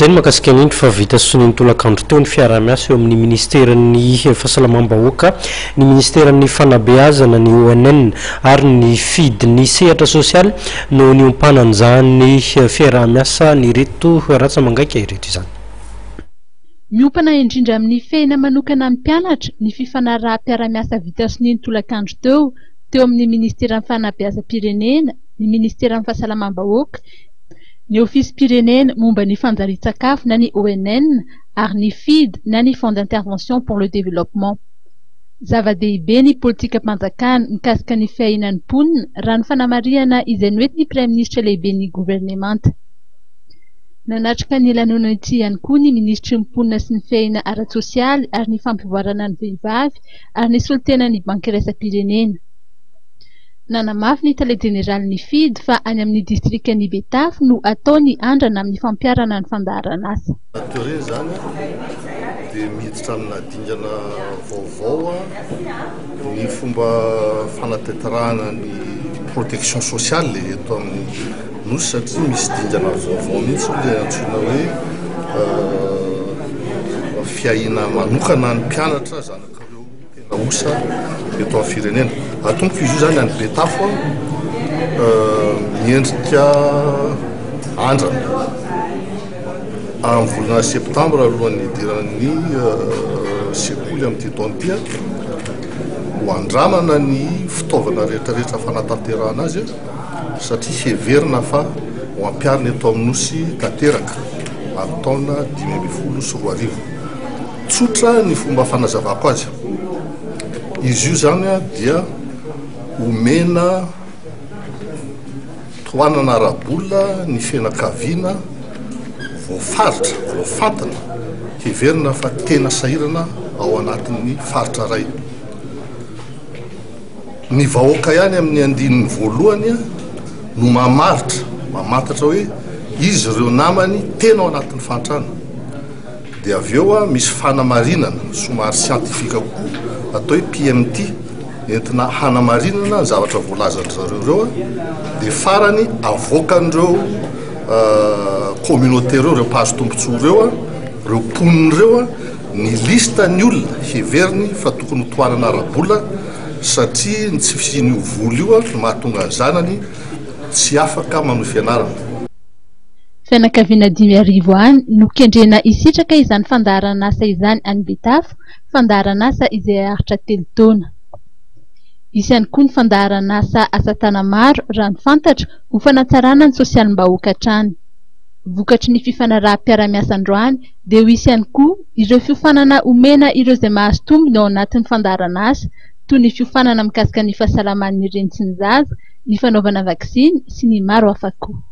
Zay ny mahakasika ny fa vita soniny tolakandro teo ny fiara-miasa eo amin'ny ministeran'ny fahasalamam-bahoaka, ny ministeran'ny fanabeazana, ny ONN ary ny FID ny sehatra sosialy no niompanany zany fiara-miasa ny reto ratsa mangaika ireto izany. Miompana indrindra amin'ny fehina manokana amin'ny mpianatra ny fifanaraha-piara-miasa vita soniny tolakandro teo amin'ny ministeran'ny fanabeazam-pirenena, ny ministeran'ny fahasalamam-bahoaka, ny ofisy pirenena momba ny fanjarian-tsakafo na ny ONN ary ny FID na ny Fonds d'intervention pour le développement. Zava-dehibe ny politika mpanjakana mikasika ny fiainan'ny mponina raha ny fanamariana izay noety ny praiminisitra lehibe ny governemanta. Nanatrika ny lanonan'ity ihany koa ny ministry ny mponina sy ny fiaina ara-tsosialy ary ny fampivoarana ny vehivavy ary ny solitenan'ny banky iraisam-pirenena. Nanamafy ny tale jeneraly ny FID fa any amin'ny distrikan'ny Betafo no ataony andrana amin'ny fampiarana ny fandaharan'asa. Atore zany dia miditra amina dingana vaovao ny fomba fanateterahana ny protection sociale eto amin'ny nosy satria misy dingana vaovao mihitsy le antsoina hoe fiaina manokana ny mpianatra zanakareo tena osa eto amin'ny firenena. Atomboka izy io zany any Betafo miendrika andrana amin'ny volana septambra alohan'ny idiran'ny sekoly amin'ity taona ity ho andramana ny fitaovana rehetrarehetra fanatanterahana azy satria heverina fa ho ampiarina eto amin'ny nosy tanteraka amin'ny taona 2024. Tsotra ny fomba fanazavako azy. Izy io zany dia omena toanana arabola ny fianakaviana voafaritra, voafantana, heverina fa tena sahirana ao anatin'ny faritra ray. Ny vahoaka ihany amin'ny andininy voalohany no mamantatra hoe izy ireo namany tena ao anatin'ny fantrana. Dia avy eo misy fanamarinana somary siantifika koa atao hoe PMT entina hanamarinana zavatra voalazan'zareo ireo dia farany avoakan'ireo communauté ireo mpahazo tombontsoa ireo mponina ireo ny lista ny olona heveriny fa tokony toanana arabola satria ny tsy fisian'io vola io no mahatonga ny zanany tsy afaka manao fianarana. Fianakaviana 5,000 any no kendrena isitraka izany fandaharan'asa izany any Betafo, fandaharan'asa izay aritra 3 taona. Isy ihany koa ny fandaharan'asa asa tana maro raha ny fantatra ho fanatsarana ny sosialim-bahoaka hatrany. Vokatry ny fifanaraha-piara-miasa androany dia ho isy ihany koa ireo fiofanana omena ireo izay mahazo tombony ao anatin'ny fandaharan'asa toy ny fiofanana mikasika ny fahasalaman'ny reny sy ny zaza, ny fanaovana vaksiny sy ny maro hafa koa.